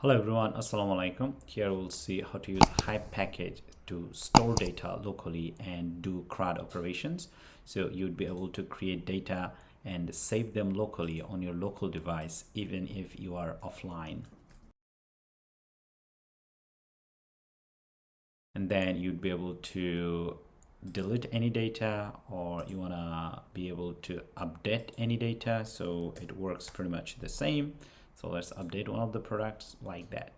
Hello everyone, Assalamu alaikum. Here we'll see how to use Hive package to store data locally and do CRUD operations. So you'd be able to create data and save them locally on your local device even if you are offline. And then you'd be able to delete any data, or you want to be able to update any data, so it works pretty much the same. So let's update one of the products like that.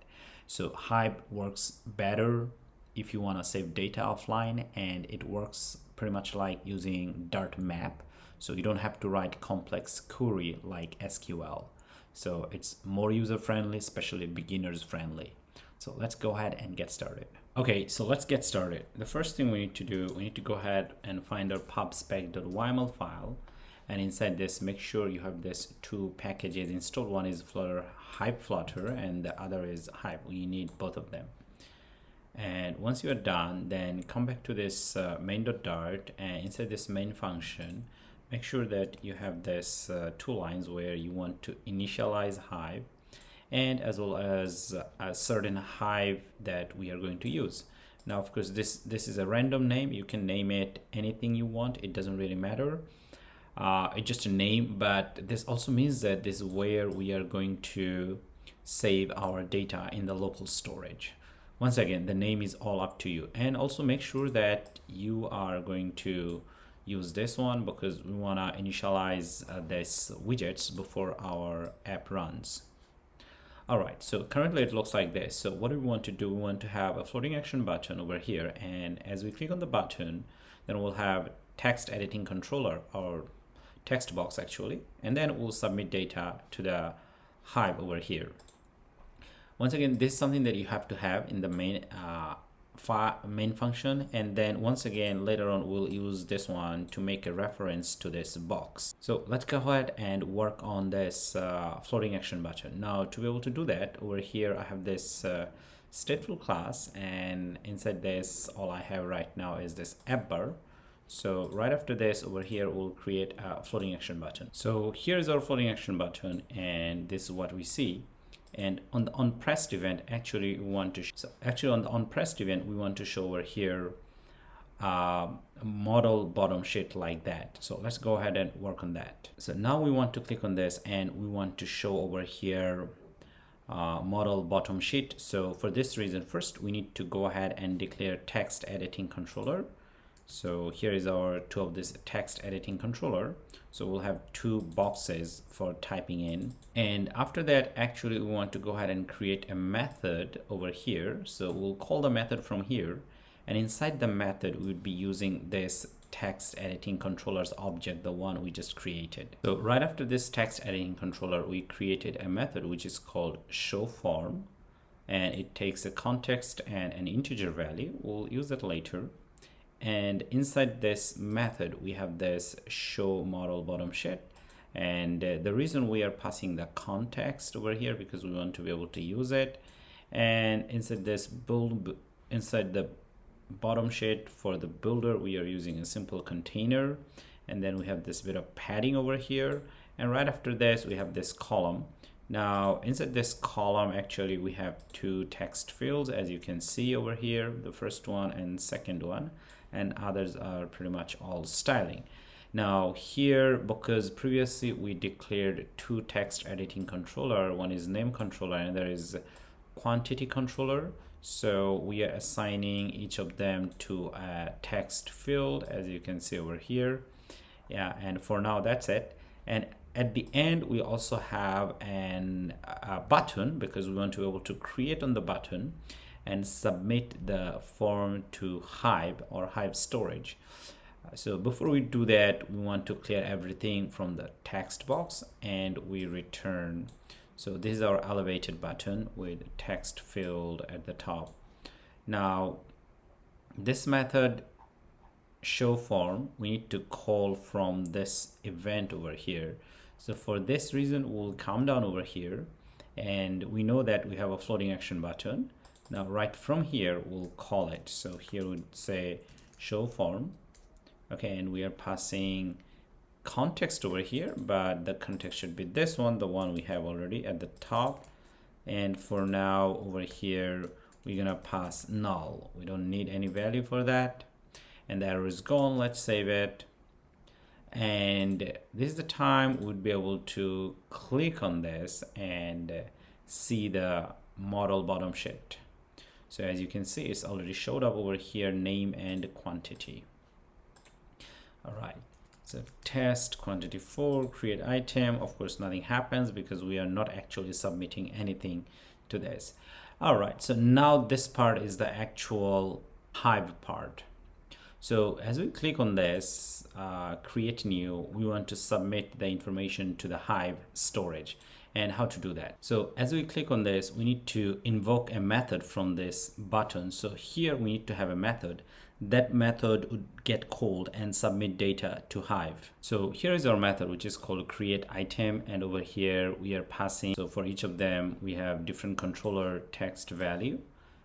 So Hive works better if you want to save data offline, and it works pretty much like using Dart map, so you don't have to write complex query like SQL. So it's more user friendly, especially beginners friendly. So let's go ahead and get started. Okay, so let's get started. The first thing we need to do, we need to go ahead and find our pubspec.yml file, and inside this make sure you have this two packages installed. One is Flutter Hive Flutter and the other is Hive. We need both of them. And once you are done, then come back to this main.dart, and inside this main function make sure that you have this two lines where you want to initialize Hive, and as well as a certain Hive that we are going to use. Now of course this is a random name. You can name it anything you want, it doesn't really matter. It's just a name, but this also means that this is where we are going to save our data in the local storage. Once again, the name is all up to you, and also make sure that you are going to use this one because we want to initialize this widgets before our app runs. All right, so currently it looks like this. So what do we want to do? We want to have a floating action button over here, and as we click on the button, then we'll have text editing controller, or text box actually, and then we'll submit data to the Hive over here. Once again, this is something that you have to have in the main function, and then once again later on we'll use this one to make a reference to this box. So let's go ahead and work on this floating action button. Now to be able to do that, over here I have this stateful class, and inside this all I have right now is this app bar. So right after this over here we'll create a floating action button. So here's our floating action button, and this is what we see. And on the onPressed event, actually we want to on the onPressed event we want to show over here model bottom sheet like that. So let's go ahead and work on that. So now we want to click on this, and we want to show over here model bottom sheet. So for this reason, first we need to go ahead and declare text editing controller. So here is our two of this text editing controller. So we'll have two boxes for typing in, and after that actually we want to go ahead and create a method over here. So we'll call the method from here, and inside the method we would be using this text editing controllers object, the one we just created. So right after this text editing controller we created a method which is called show form, and it takes a context and an integer value. We'll use that later. And inside this method we have this show model bottom sheet, and the reason we are passing the context over here because we want to be able to use it. And inside this inside the bottom sheet for the builder we are using a simple container, and then we have this bit of padding over here, and right after this we have this column. Now inside this column actually we have two text fields, as you can see over here, the first one and second one, and others are pretty much all styling. Now here, because previously we declared two text editing controller, one is name controller and there is quantity controller, so we are assigning each of them to a text field, as you can see over here. Yeah, and for now that's it. And at the end we also have a button, because we want to be able to create on the button and submit the form to Hive or Hive storage. So before we do that, we want to clear everything from the text box, and we return. So this is our elevated button with text field at the top. Now this method show form we need to call from this event over here. So for this reason we'll come down over here, and we know that we have a floating action button. Now right from here we'll call it. So here we would say show form. Okay, and we are passing context over here, but the context should be this one, the one we have already at the top. And for now over here, we're gonna pass null. We don't need any value for that. And the error is gone. Let's save it. And this is the time we'd be able to click on this and see the model bottom sheet. So as you can see, it's already showed up over here, name and quantity. All right, so test quantity 4, create item. Of course, nothing happens because we are not actually submitting anything to this. All right, so now this part is the actual Hive part. So as we click on this, create new, we want to submit the information to the Hive storage. And how to do that? So as we click on this, we need to invoke a method from this button. So here we need to have a method. That method would get called and submit data to Hive. So here is our method, which is called create item. And over here we are passing. So for each of them, we have different controller text value.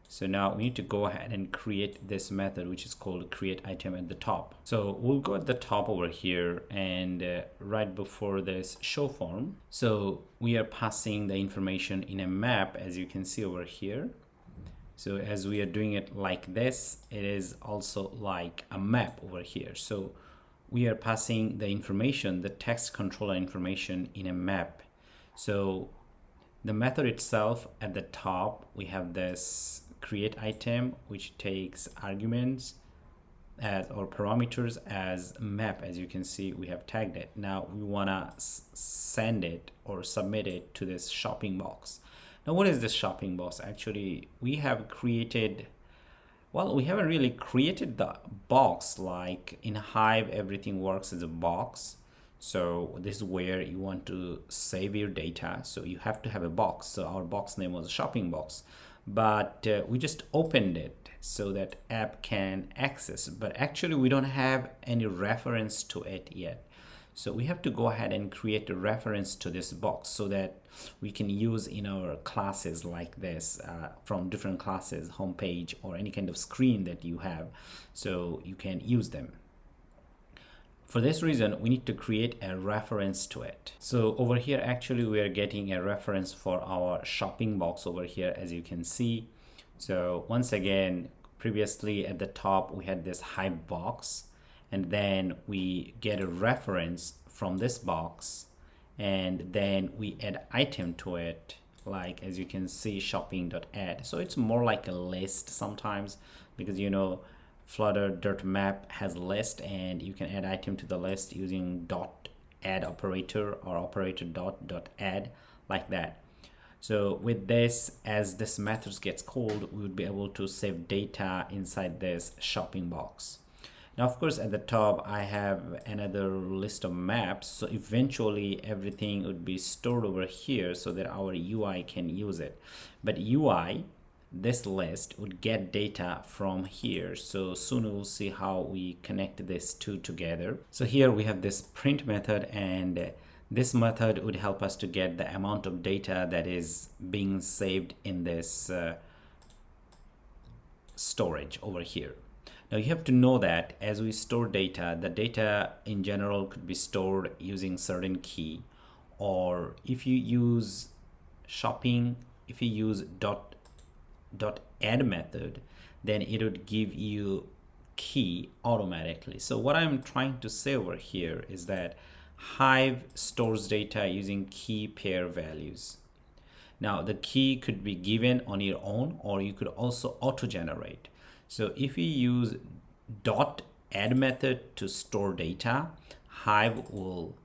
So now we need to go ahead and create this method, which is called create item at the top. So we'll go at the top over here and right before this show form. So we are passing the information in a map, as you can see over here. So as we are doing it like this, it is also like a map over here. So we are passing the information, the text controller information in a map. So the method itself at the top, we have this create item, which takes arguments as or parameters as map. As you can see, we have tagged it. Now we want to send it or submit it to this shopping box. Now what is this shopping box? Actually, we have created, well, we haven't really created the box. Like in Hive, everything works as a box. So this is where you want to save your data. So you have to have a box. So our box name was shopping box, but we just opened it so that app can access, but actually we don't have any reference to it yet. So we have to go ahead and create a reference to this box so that we can use in our classes like this from different classes, homepage, or any kind of screen that you have, so you can use them. For this reason, we need to create a reference to it. So over here, actually, we are getting a reference for our shopping box over here, as you can see. So once again, previously at the top, we had this Hive box, and then we get a reference from this box, and then we add item to it, like as you can see, shopping.add. So it's more like a list sometimes, because Flutter.map has a list, and you can add item to the list using .add operator or operator .add, like that. So with this, as this method gets called, we would be able to save data inside this shopping box. Now, of course, at the top, I have another list of maps. So eventually everything would be stored over here so that our UI can use it. But UI, this list would get data from here. So soon we'll see how we connect these two together. So here we have this print method, and this method would help us to get the amount of data that is being saved in this storage over here. Now you have to know that as we store data, the data in general could be stored using certain key, or if you use shopping, if you use .add method, then it would give you key automatically. So what I'm trying to say over here is that Hive stores data using key pair values. Now the key could be given on your own, or you could also auto-generate. So if you use .add method to store data, Hive will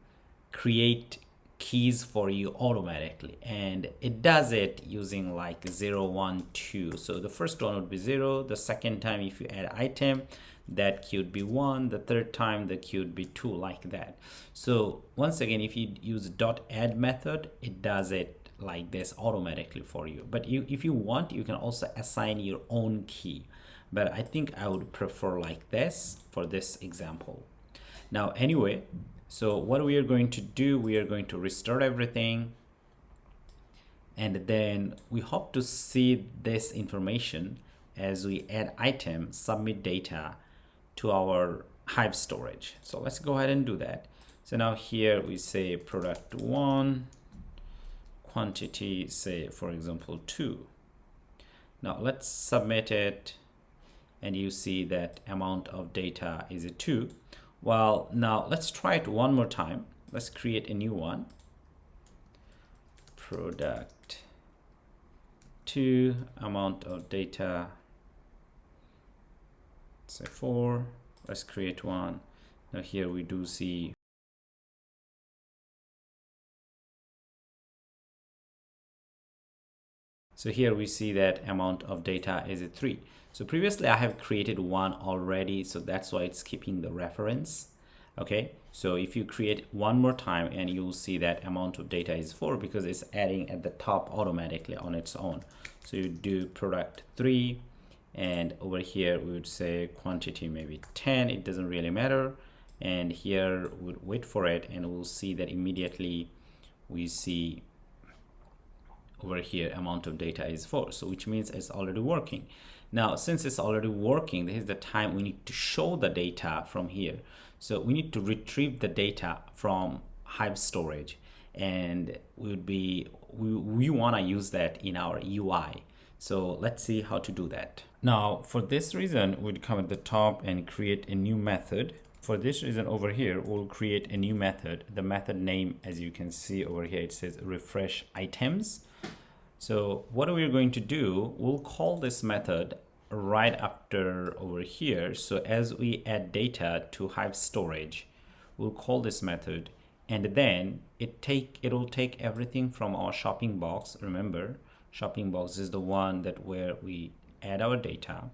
create keys for you automatically, and it does it using like 0, 1, 2. So the first one would be 0. The second time, if you add item, that key would be 1. The third time, the key would be 2, like that. So once again, if you use .add method, it does it like this automatically for you. But if you want, you can also assign your own key. But I think I would prefer like this for this example. Now, anyway, so what we are going to do, we are going to restart everything, and then we hope to see this information as we add item, submit data to our Hive storage. So let's go ahead and do that. So now here we say product 1, quantity, say for example 2. Now let's submit it, and you see that amount of data is a 2. Well, now let's try it one more time. Let's create a new one. Product 2, amount of data, say 4. Let's create one. Now here we do see so here we see that amount of data is a 3. So previously I have created one already, so that's why it's keeping the reference. Okay, so if you create one more time, and you'll see that amount of data is 4 because it's adding at the top automatically on its own. So you do product 3, and over here we would say quantity maybe 10. It doesn't really matter. And here we'll wait for it, and we'll see that immediately we see over here amount of data is 4, so which means it's already working. Now since it's already working, this is the time we need to show the data from here. So we need to retrieve the data from Hive storage, and we want to use that in our UI. So let's see how to do that. Now for this reason, we'd come at the top and create a new method. For this reason over here, we'll create a new method. The method name, as you can see over here, it says refresh items. So what we're going to do, we'll call this method right after over here. So as we add data to Hive storage, we'll call this method, and then it'll take everything from our shopping box. Remember, shopping box is the one that where we add our data.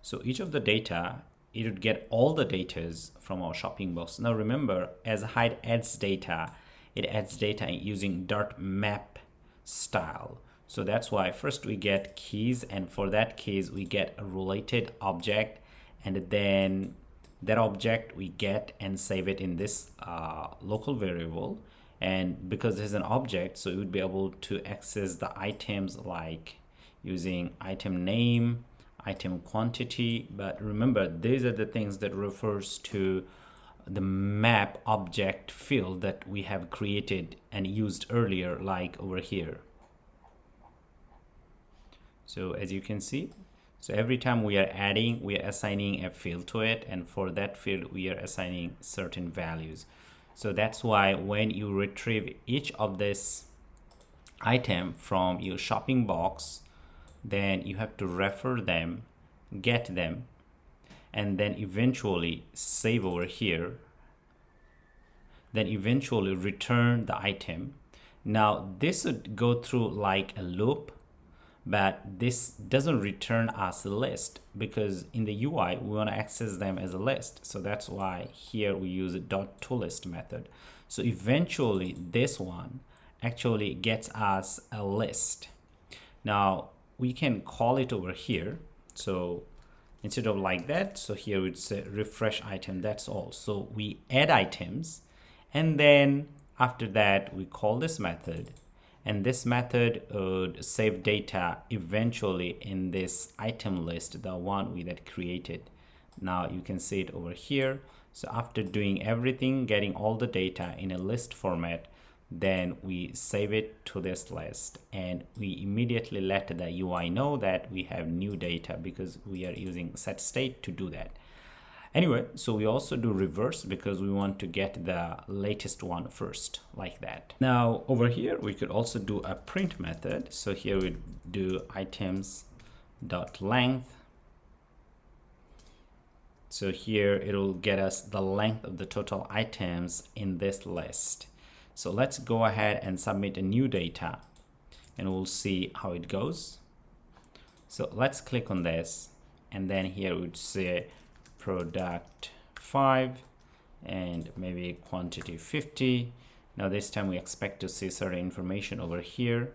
So each of the data, it would get all the datas from our shopping box. Now remember, as Hive adds data, it adds data using .map style. So that's why first we get keys, and for that keys we get a related object, and then that object we get and save it in this local variable. And because there's an object, so you would be able to access the items like using item name, item quantity. But remember, these are the things that refers to the map object field that we have created and used earlier, like over here. So as you can see, so every time we are adding, we are assigning a field to it, and for that field we are assigning certain values. So that's why when you retrieve each of this item from your shopping box, then you have to refer them, get them, and then eventually save over here, then eventually return the item. Now this would go through like a loop, but this doesn't return us a list, because in the UI we want to access them as a list. So that's why here we use a .toList method. So eventually this one actually gets us a list. Now we can call it over here. So instead of like that, so here we'd say refresh item, that's all. So we add items, and then after that we call this method, and this method would save data eventually in this item list, the one we that created. Now you can see it over here. So after doing everything, getting all the data in a list format, then we save it to this list, and we immediately let the UI know that we have new data because we are using set state to do that. Anyway, so we also do reverse because we want to get the latest one first, like that. Now over here we could also do a print method. So here we do items.length. So here it'll get us the length of the total items in this list. So let's go ahead and submit a new data, and we'll see how it goes. So let's click on this, and then here we'd say product 5 and maybe quantity 50. Now this time we expect to see certain information over here.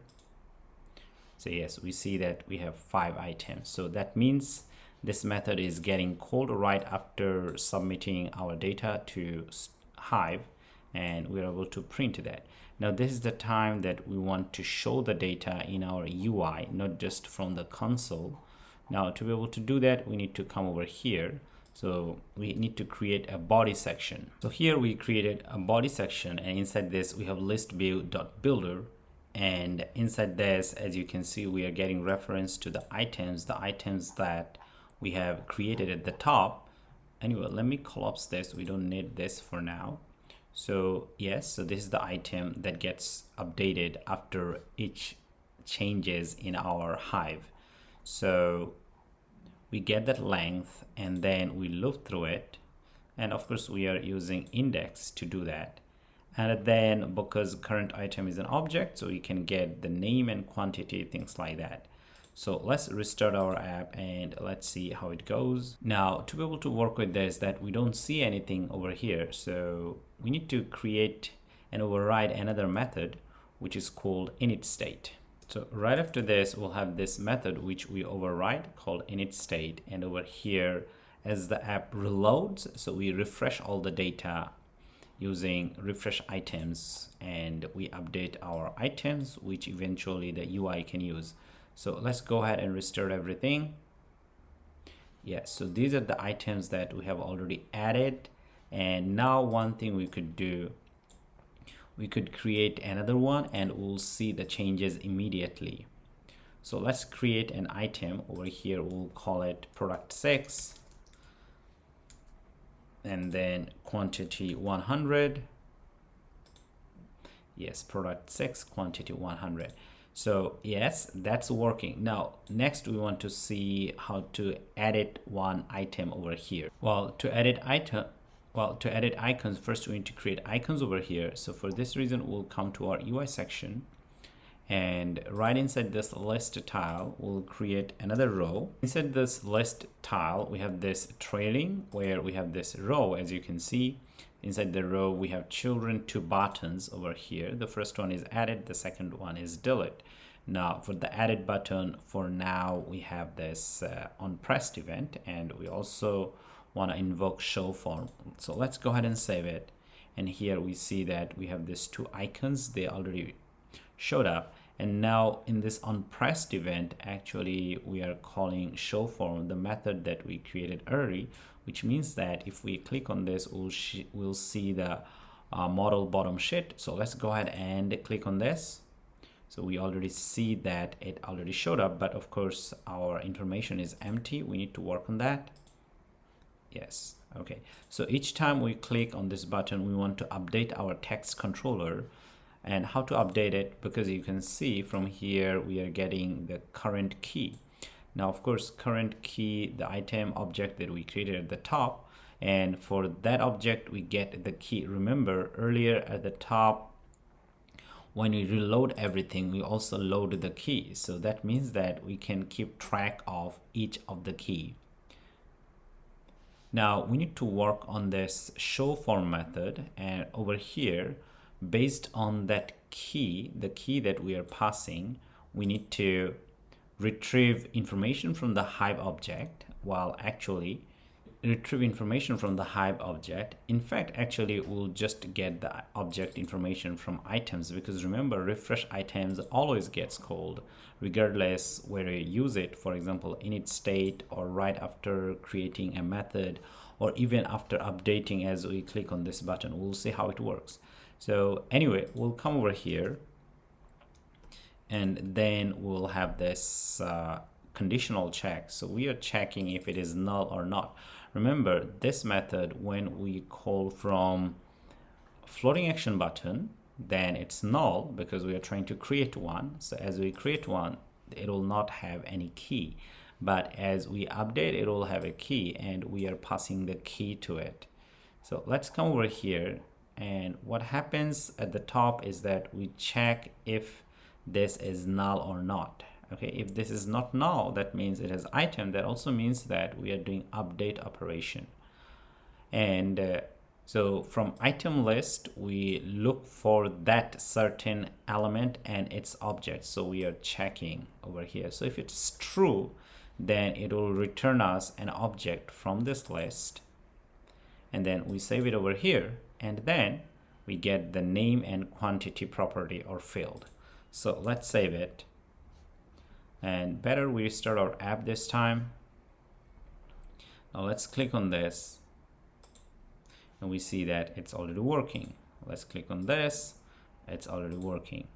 So yes, we see that we have 5 items. So that means this method is getting called right after submitting our data to Hive, and we're able to print that. Now this is the time that we want to show the data in our UI, not just from the console. Now to be able to do that, we need to come over here. So we need to create a body section. So here we created a body section, and inside this we have list view.builder, And inside this, as you can see, we are getting reference to the items that we have created at the top. Anyway, let me collapse this. We don't need this for now. So yes, so this is the item that gets updated after each changes in our Hive. So we get that length and then we loop through it, and of course we are using index to do that. And then because current item is an object, so we can get the name and quantity, things like that. So let's restart our app and let's see how it goes. Now, to be able to work with this, that we don't see anything over here, so we need to create and override another method which is called init state. So right after this, we'll have this method which we override called init state, and over here as the app reloads, so we refresh all the data using refresh items, and we update our items which eventually the UI can use. So let's go ahead and restart everything. Yes, so these are the items that we have already added, and now one thing we could do, we could create another one and we'll see the changes immediately. So let's create an item over here. We'll call it product 6, and then quantity 100. Yes, product 6, quantity 100. So yes, that's working. Now next we want to see how to edit one item over here. To edit icons, first we need to create icons over here. So for this reason, we'll come to our UI section, and right inside this list tile, we'll create another row. Inside this list tile, we have this trailing where we have this row. As you can see, inside the row, we have children to buttons over here. The first one is added, the second one is delete. Now for the added button, for now, we have this on pressed event, and we also want to invoke show form. So let's go ahead and save it. And here we see that we have these two icons, they already showed up. And now in this onPressed event, actually we are calling show form, the method that we created early, which means that if we click on this, we'll see the model bottom sheet. So let's go ahead and click on this. So we already see that it already showed up, but of course our information is empty. We need to work on that. Yes, okay. So each time we click on this button, we want to update our text controller. And how to update it, because you can see from here we are getting the current key. Now of course current key, the item object that we created at the top, and for that object we get the key. Remember earlier at the top, when we reload everything, we also load the key. So that means that we can keep track of each of the key. Now we need to work on this show form method, and over here, based on that key, the key that we are passing, we need to retrieve information from the Hive object. While actually retrieve information from the Hive object, in fact actually we'll just get the object information from items, because remember refresh items always gets called regardless where you use it. For example, init state, or right after creating a method, or even after updating. As we click on this button, we'll see how it works. So anyway, we'll come over here, and then we'll have this conditional check. So we are checking if it is null or not. Remember this method, when we call from floating action button, then it's null because we are trying to create one. So as we create one, it will not have any key, but as we update, it will have a key, and we are passing the key to it. So let's come over here, and what happens at the top is that we check if this is null or not. Okay, if this is not null, that means it has item. That also means that we are doing update operation. And so from item list, we look for that certain element and its object. So we are checking over here. So if it's true, then it will return us an object from this list, and then we save it over here, and then we get the name and quantity property or field. So let's save it, and better we restart our app this time. Now let's click on this, and we see that it's already working. Let's click on this, it's already working.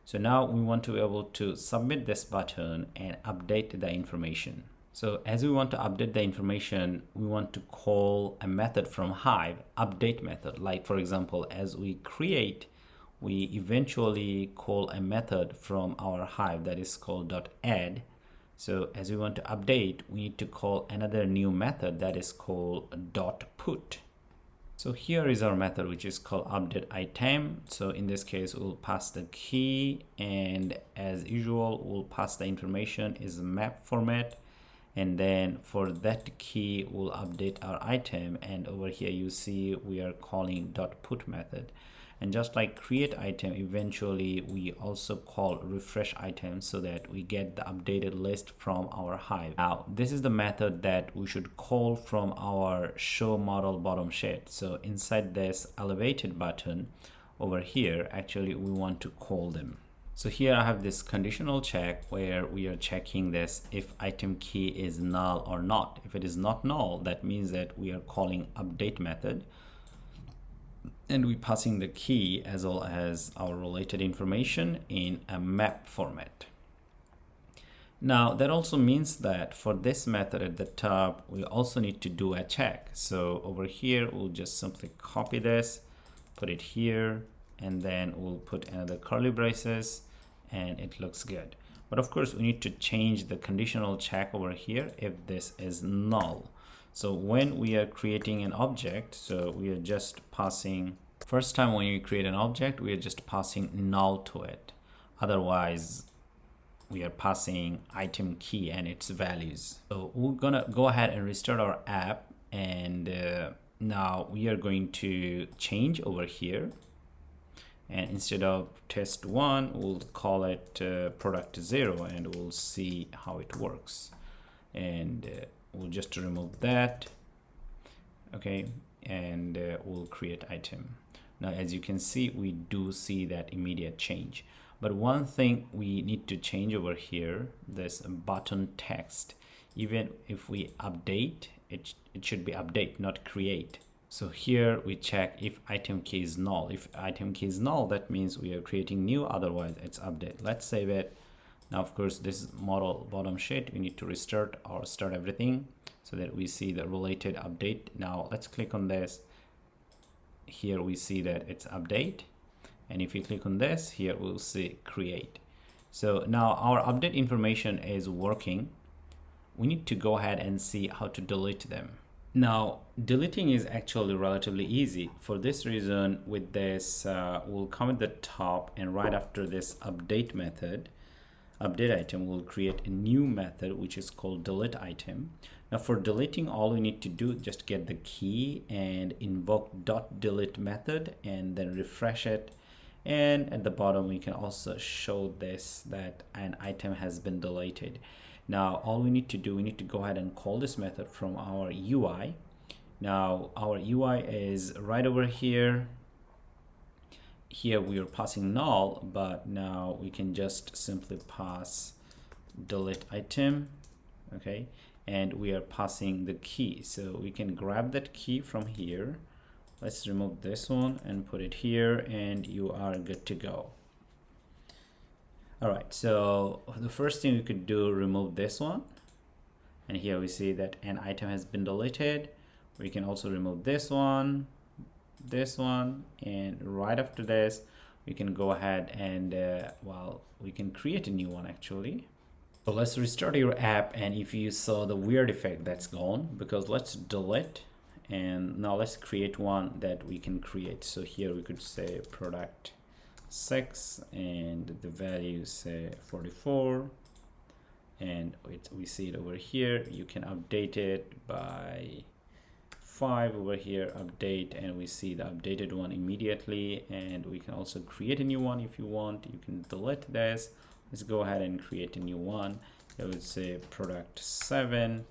So now we want to be able to submit this button and update the information. So as we want to update the information, we want to call a method from Hive, update method. Like for example, as we create, we eventually call a method from our Hive that is called .add. So as we want to update, we need to call another new method that is called .put. So here is our method, which is called update item. So in this case, we'll pass the key, and as usual, we'll pass the information is map format. And then for that key, we'll update our item. And over here, you see we are calling .put method. And just like create item, eventually we also call refresh item so that we get the updated list from our Hive. Now, this is the method that we should call from our show model bottom sheet. So inside this elevated button over here, actually we want to call them. So here I have this conditional check where we are checking this if item key is null or not. If it is not null, that means that we are calling update method, and we're passing the key as well as our related information in a map format. Now that also means that for this method at the top, we also need to do a check. So over here, we'll just simply copy this, put it here, and then we'll put another curly braces, and it looks good. But of course, we need to change the conditional check over here if this is null. So when we are creating an object, so we are just passing, first time when you create an object, we are just passing null to it. Otherwise, we are passing item key and its values. So we're gonna go ahead and restart our app, and now we are going to change over here. And instead of test1, we'll call it product 0, and we'll see how it works. And we'll just remove that. Okay, and we'll create item. Now, as you can see, we do see that immediate change. But one thing we need to change over here, this button text, even if we update, it should be update, not create. So here we check if item key is null. If item key is null, that means we are creating new, otherwise it's update. Let's save it. Now, of course, this is model bottom sheet. We need to restart or start everything so that we see the related update. Now let's click on this. Here we see that it's update. And if you click on this, here we'll see create. So now our update information is working. We need to go ahead and see how to delete them. Now, deleting is actually relatively easy. For this reason, with this, we'll come at the top, and right after this update method, update item, we'll create a new method which is called delete item. Now for deleting, all we need to do is just get the key and invoke .delete method and then refresh it. And at the bottom, we can also show this that an item has been deleted. Now all we need to do, we need to go ahead and call this method from our UI. Now our UI is right over here. Here we are passing null, but now we can just simply pass delete item, okay? And we are passing the key. So we can grab that key from here. Let's remove this one and put it here, and you are good to go. All right, so the first thing we could do, remove this one. And here we see that an item has been deleted. We can also remove this one, and right after this, we can go ahead and, well, we can create a new one actually. So let's restart your app, and if you saw the weird effect, that's gone, because let's delete. And now let's create one that we can create. So here we could say product 6 and the value say 44, and we see it over here. You can update it by 5 over here, update, and we see the updated one immediately. And we can also create a new one if you want. You can delete this. Let's go ahead and create a new one. I would say product 7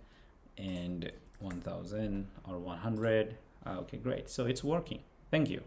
and 1000 or 100. Okay, great. So it's working. Thank you.